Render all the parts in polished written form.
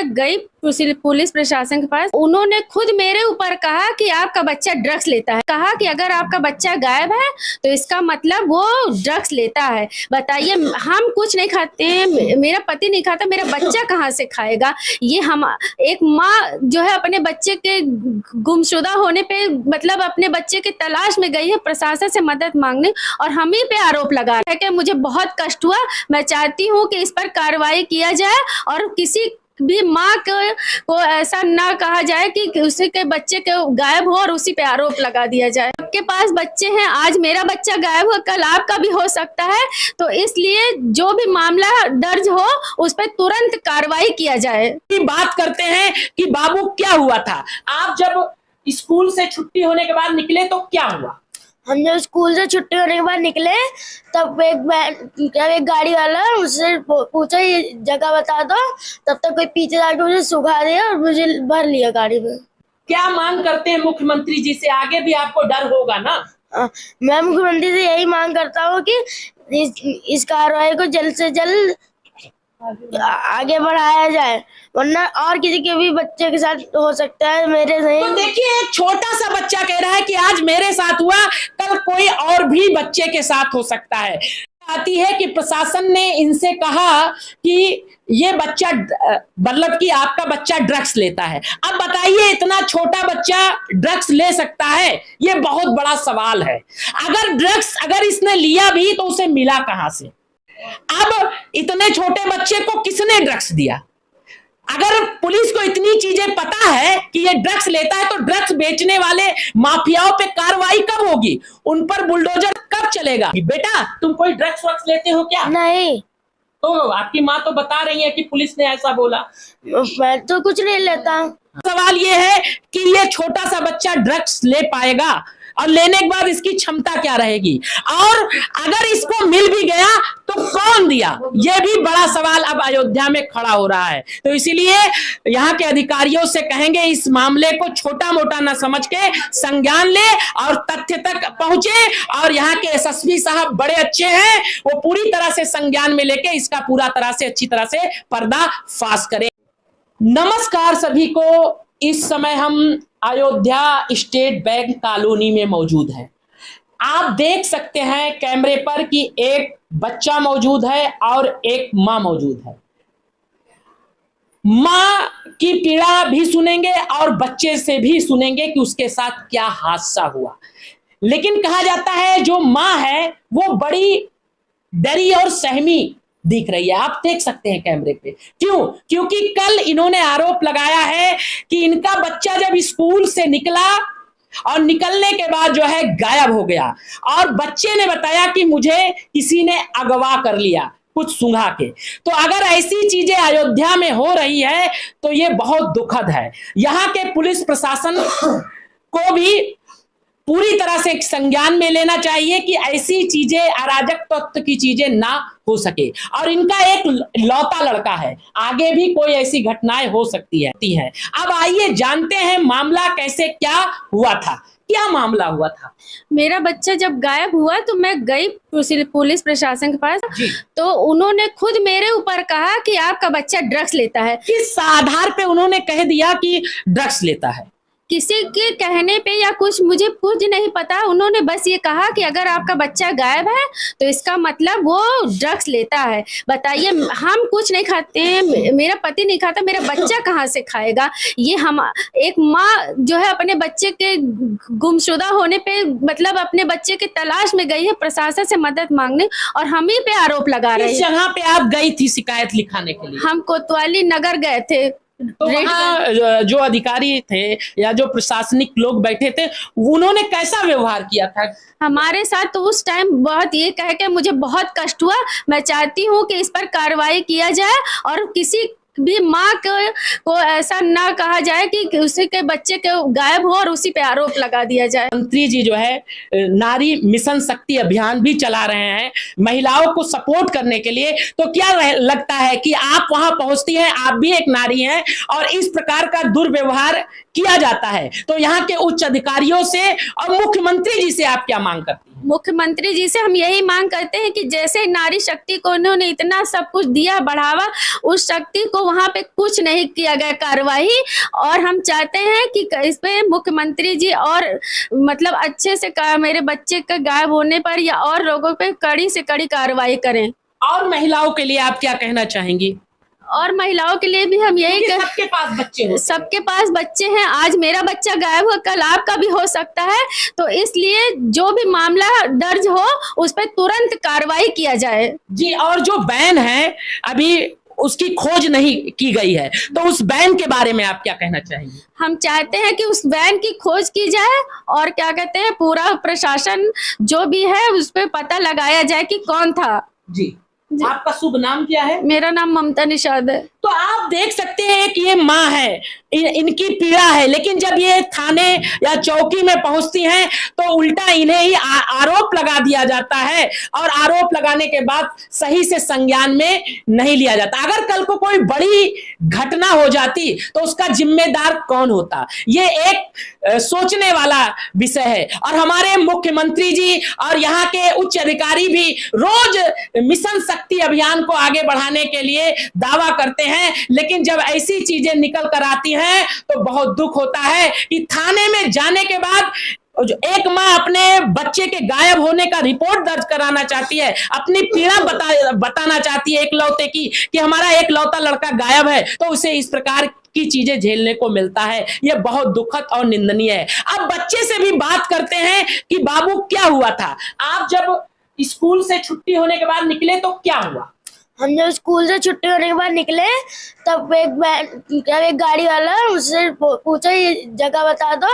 गई पुलिस प्रशासन के पास, उन्होंने खुद मेरे ऊपर कहा कि आपका बच्चा ड्रग्स लेता है। कहा कि अगर आपका बच्चा गायब है तो इसका मतलब वो ड्रग्स लेता है। बताइए, हम कुछ नहीं खाते हैं, मेरा पति नहीं खाता, मेरा बच्चा कहाँ से खाएगा? ये हम एक माँ जो है अपने बच्चे के गुमशुदा होने पे, मतलब अपने बच्चे की तलाश में गई है प्रशासन से मदद मांगने, और हम ही पे आरोप लगा रहा है कि मुझे बहुत कष्ट हुआ। मैं चाहती हूँ कि इस पर कार्रवाई किया जाए और किसी भी माँ को ऐसा ना कहा जाए कि उसी के बच्चे के गायब हो और उसी पे आरोप लगा दिया जाए। आपके पास बच्चे हैं, आज मेरा बच्चा गायब हुआ, कल आपका भी हो सकता है, तो इसलिए जो भी मामला दर्ज हो उस पर तुरंत कार्रवाई किया जाए। बात करते हैं कि बाबू क्या हुआ था। आप जब स्कूल से छुट्टी होने के बाद निकले तो क्या हुआ? हम जब स्कूल से छुट्टी होने के बाद निकले तब एक गाड़ी वाला मुझसे पूछा ये जगह बता दो, तब तक कोई पीछे जाके मुझे सुखा दिया और मुझे भर लिया गाड़ी में। क्या मांग करते हैं मुख्यमंत्री जी से? आगे भी आपको डर होगा ना? मैं मुख्यमंत्री से यही मांग करता हूँ कि इस कार्रवाई को जल्द से जल्द आगे बढ़ाया जाए, वरना और किसी के भी बच्चे के साथ हो सकता है, मेरे नहीं। तो देखिए, एक छोटा सा बच्चा कह रहा है कि आज मेरे साथ हुआ, कल कोई और भी बच्चे के साथ हो सकता है। आती है कि प्रशासन ने इनसे कहा कि ये बच्चा, मतलब कि आपका बच्चा ड्रग्स लेता है। अब बताइए, इतना छोटा बच्चा ड्रग्स ले सकता है? ये बहुत बड़ा सवाल है। अगर इसने लिया भी तो उसे मिला कहां से? अब इतने छोटे बच्चे को किसने ड्रग्स दिया? अगर पुलिस को इतनी चीजें पता है कि ये ड्रग्स लेता है, तो ड्रग्स बेचने वाले माफियाओं पे कार्रवाई कब होगी? उन पर बुलडोजर कब चलेगा? बेटा, तुम कोई ड्रग्स वग्स लेते हो क्या? नहीं। तो आपकी माँ तो बता रही है कि पुलिस ने ऐसा बोला। मैं तो कुछ नहीं लेता। सवाल ये है कि ये छोटा सा बच्चा ड्रग्स ले पाएगा, और लेने के बाद इसकी क्षमता क्या रहेगी? और अगर इसको मिल भी गया तो कौन दिया? यह भी बड़ा सवाल अब अयोध्या में खड़ा हो रहा है। तो इसीलिए यहाँ के अधिकारियों से कहेंगे, इस मामले को छोटा मोटा न समझ के संज्ञान ले और तथ्य तक पहुंचे। और यहाँ के एसएसपी साहब बड़े अच्छे हैं, वो पूरी तरह से संज्ञान में लेके इसका पूरा तरह से अच्छी तरह से पर्दाफाश करें। नमस्कार सभी को। इस समय हम अयोध्या स्टेट बैंक कॉलोनी में मौजूद हैं। आप देख सकते हैं कैमरे पर कि एक बच्चा मौजूद है और एक मां मौजूद है। मां की पीड़ा भी सुनेंगे और बच्चे से भी सुनेंगे कि उसके साथ क्या हादसा हुआ। लेकिन कहा जाता है जो मां है वो बड़ी डरी और सहमी दिख रही है। आप देख सकते हैं कैमरे पे। क्यों? क्योंकि कल इन्होंने आरोप लगाया है कि इनका बच्चा जब स्कूल से निकला और निकलने के बाद जो है गायब हो गया, और बच्चे ने बताया कि मुझे किसी ने अगवा कर लिया कुछ सूंघा के। तो अगर ऐसी चीजें अयोध्या में हो रही है तो ये बहुत दुखद है। यहाँ के पुलिस प्रशासन को भी पूरी तरह से एक संज्ञान में लेना चाहिए कि ऐसी चीजें, अराजक तत्व की चीजें ना हो सके। और इनका एक लौता लड़का है, आगे भी कोई ऐसी घटनाएं हो सकती है। अब आइए जानते हैं मामला कैसे क्या हुआ था। क्या मामला हुआ था? मेरा बच्चा जब गायब हुआ तो मैं गई पुलिस प्रशासन के पास, तो उन्होंने खुद मेरे ऊपर कहा कि आपका बच्चा ड्रग्स लेता है। किस आधार पे उन्होंने कह दिया कि ड्रग्स लेता है? किसी के कहने पे या कुछ, मुझे कुछ नहीं पता। उन्होंने बस ये कहा कि अगर आपका बच्चा गायब है तो इसका मतलब वो ड्रग्स लेता है। बताइए, हम कुछ नहीं खाते हैं, मेरा पति नहीं खाता, मेरा बच्चा कहाँ से खाएगा? ये हम एक माँ जो है अपने बच्चे के गुमशुदा होने पे, मतलब अपने बच्चे की तलाश में गई है प्रशासन से मदद मांगने, और हम ही पे आरोप लगा रहे हैं। किस जगह पे आप गई थी शिकायत लिखाने के लिए? हम कोतवाली नगर गए थे। तो वहाँ जो अधिकारी थे या जो प्रशासनिक लोग बैठे थे, उन्होंने कैसा व्यवहार किया था हमारे साथ? तो उस टाइम बहुत ये कह के मुझे बहुत कष्ट हुआ। मैं चाहती हूँ कि इस पर कार्रवाई किया जाए और किसी भी माँ को ऐसा ना कहा जाए कि उसी के बच्चे के गायब हो और उसी पे आरोप लगा दिया जाए। मंत्री जी जो है नारी मिशन शक्ति अभियान भी चला रहे हैं महिलाओं को सपोर्ट करने के लिए। तो क्या लगता है कि आप वहां पहुंचती हैं, आप भी एक नारी हैं, और इस प्रकार का दुर्व्यवहार किया जाता है, तो यहाँ के उच्च अधिकारियों से और मुख्यमंत्री जी से आप क्या मांग करती हैं? मुख्यमंत्री जी से हम यही मांग करते हैं कि जैसे नारी शक्ति को उन्होंने इतना सब कुछ दिया बढ़ावा, उस शक्ति को वहां पे कुछ नहीं किया गया कार्रवाई, और हम चाहते हैं कि इस पे मुख्यमंत्री जी और मतलब अच्छे से मेरे बच्चे के गायब होने पर या और लोगों पे कड़ी से कड़ी कार्रवाई करें। और महिलाओं के लिए आप क्या कहना चाहेंगी? और महिलाओं के लिए भी हम यही सबके पास बच्चे हैं, सबके पास बच्चे हैं, आज मेरा बच्चा गायब हुआ, कल आपका भी हो सकता है, तो इसलिए जो भी मामला दर्ज हो उस पर तुरंत कार्रवाई किया जाए। जी, और जो बैन है अभी उसकी खोज नहीं की गई है, तो उस बैन के बारे में आप क्या कहना चाहेंगे? हम चाहते हैं कि उस बैन की खोज की जाए और क्या कहते हैं पूरा प्रशासन जो भी है उस पर पता लगाया जाए कि कौन था। जी, आपका शुभ नाम क्या है? मेरा नाम ममता निषाद है। तो आप देख सकते हैं कि ये माँ है, इनकी पीड़ा है, लेकिन जब ये थाने या चौकी में पहुंचती हैं तो उल्टा इन्हें ही आरोप लगा दिया जाता है, और आरोप लगाने के बाद सही से संज्ञान में नहीं लिया जाता। अगर कल को कोई बड़ी घटना हो जाती तो उसका जिम्मेदार कौन होता? ये एक सोचने वाला विषय है, और हमारे मुख्यमंत्री जी और यहाँ के उच्च अधिकारी भी रोज मिशन शक्ति अभियान को आगे बढ़ाने के लिए दावा करते हैं, लेकिन जब ऐसी चीजें निकल कर आती हैं तो बहुत दुख होता है कि थाने में जाने के बाद जो एक माँ अपने बच्चे के गायब होने का रिपोर्ट दर्ज कराना चाहती है, अपनी पीड़ा बताना चाहती है एकलौते की कि हमारा एकलौता लड़का गायब है, तो उसे इस प्रकार की चीजें झेलने को मिलता है। यह बहुत दुखद और निंदनीय है। अब बच्चे से भी बात करते हैं कि बाबू क्या हुआ था, आप जब स्कूल से छुट्टी होने के बाद निकले तो क्या हुआ? हम जब स्कूल से छुट्टी होने के बाद निकले तब एक गाड़ी वाला मुझसे पूछा ये जगह बता दो,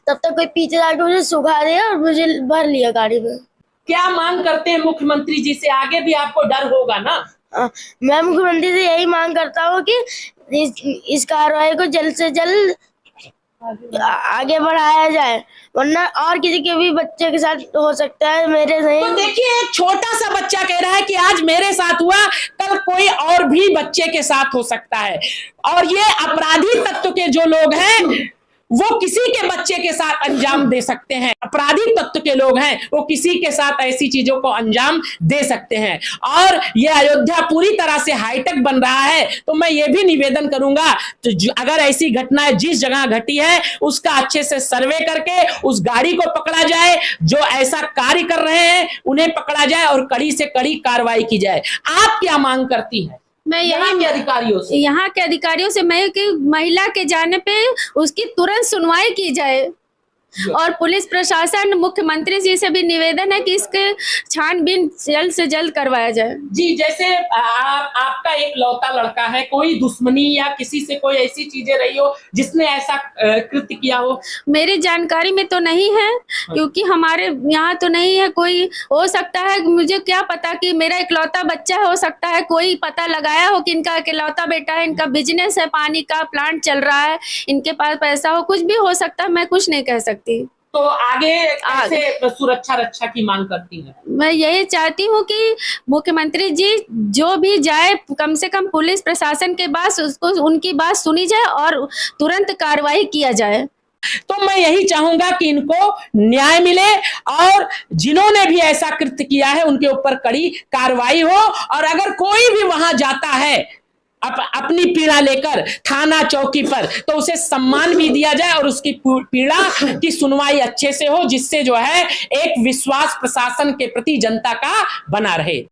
तब तक कोई पीछे जाके मुझे सुखा दिया और मुझे भर लिया गाड़ी में। क्या मांग करते हैं मुख्यमंत्री जी से? आगे भी आपको डर होगा ना? मैं मुख्यमंत्री से यही मांग करता हूँ कि इस कार्रवाई को जल्द से जल्द आगे बढ़ाया जाए, वरना और किसी के भी बच्चे के साथ हो सकता है, मेरे नहीं। तो देखिए, एक छोटा सा बच्चा कह रहा है कि आज मेरे साथ हुआ, कल कोई और भी बच्चे के साथ हो सकता है, और ये अपराधी तत्व के जो लोग हैं वो किसी के बच्चे के साथ अंजाम दे सकते हैं। अपराधी तत्व के लोग हैं वो किसी के साथ ऐसी चीजों को अंजाम दे सकते हैं, और ये अयोध्या पूरी तरह से हाईटेक बन रहा है। तो मैं ये भी निवेदन करूंगा, तो अगर ऐसी घटनाएं जिस जगह घटी है उसका अच्छे से सर्वे करके उस गाड़ी को पकड़ा जाए, जो ऐसा कार्य कर रहे हैं उन्हें पकड़ा जाए और कड़ी से कड़ी कार्रवाई की जाए। आप क्या मांग करती है? मैं यहाँ के अधिकारियों से मैं कि महिला के जाने पे उसकी तुरंत सुनवाई की जाए, और पुलिस प्रशासन मुख्यमंत्री जी से भी निवेदन है कि इसके छानबीन जल्द से जल्द करवाया जाए। जी, जैसे आपका एक लौता लड़का है, कोई दुश्मनी या किसी से कोई ऐसी चीजें रही हो जिसने ऐसा कृत्य किया हो? मेरी जानकारी में तो नहीं है, क्योंकि हमारे यहाँ तो नहीं है कोई। हो सकता है, मुझे क्या पता कि मेरा इकलौता बच्चा हो सकता है, कोई पता लगाया हो कि इनका इकलौता बेटा है, इनका बिजनेस है, पानी का प्लांट चल रहा है, इनके पास पैसा हो, कुछ भी हो सकता है, मैं कुछ नहीं कह सकती। तो आगे कैसे सुरक्षा रक्षा की मांग करती है? मैं यही चाहती हूँ कि मुख्यमंत्री जी जो भी जाए, कम से कम पुलिस प्रशासन के पास उसको उनकी बात सुनी जाए और तुरंत कार्रवाई किया जाए। तो मैं यही चाहूंगा कि इनको न्याय मिले, और जिन्होंने भी ऐसा कृत्य किया है उनके ऊपर कड़ी कार्रवाई हो, और अगर कोई भी वहां जाता है अपनी पीड़ा लेकर थाना चौकी पर, तो उसे सम्मान भी दिया जाए और उसकी पीड़ा की सुनवाई अच्छे से हो, जिससे जो है एक विश्वास प्रशासन के प्रति जनता का बना रहे।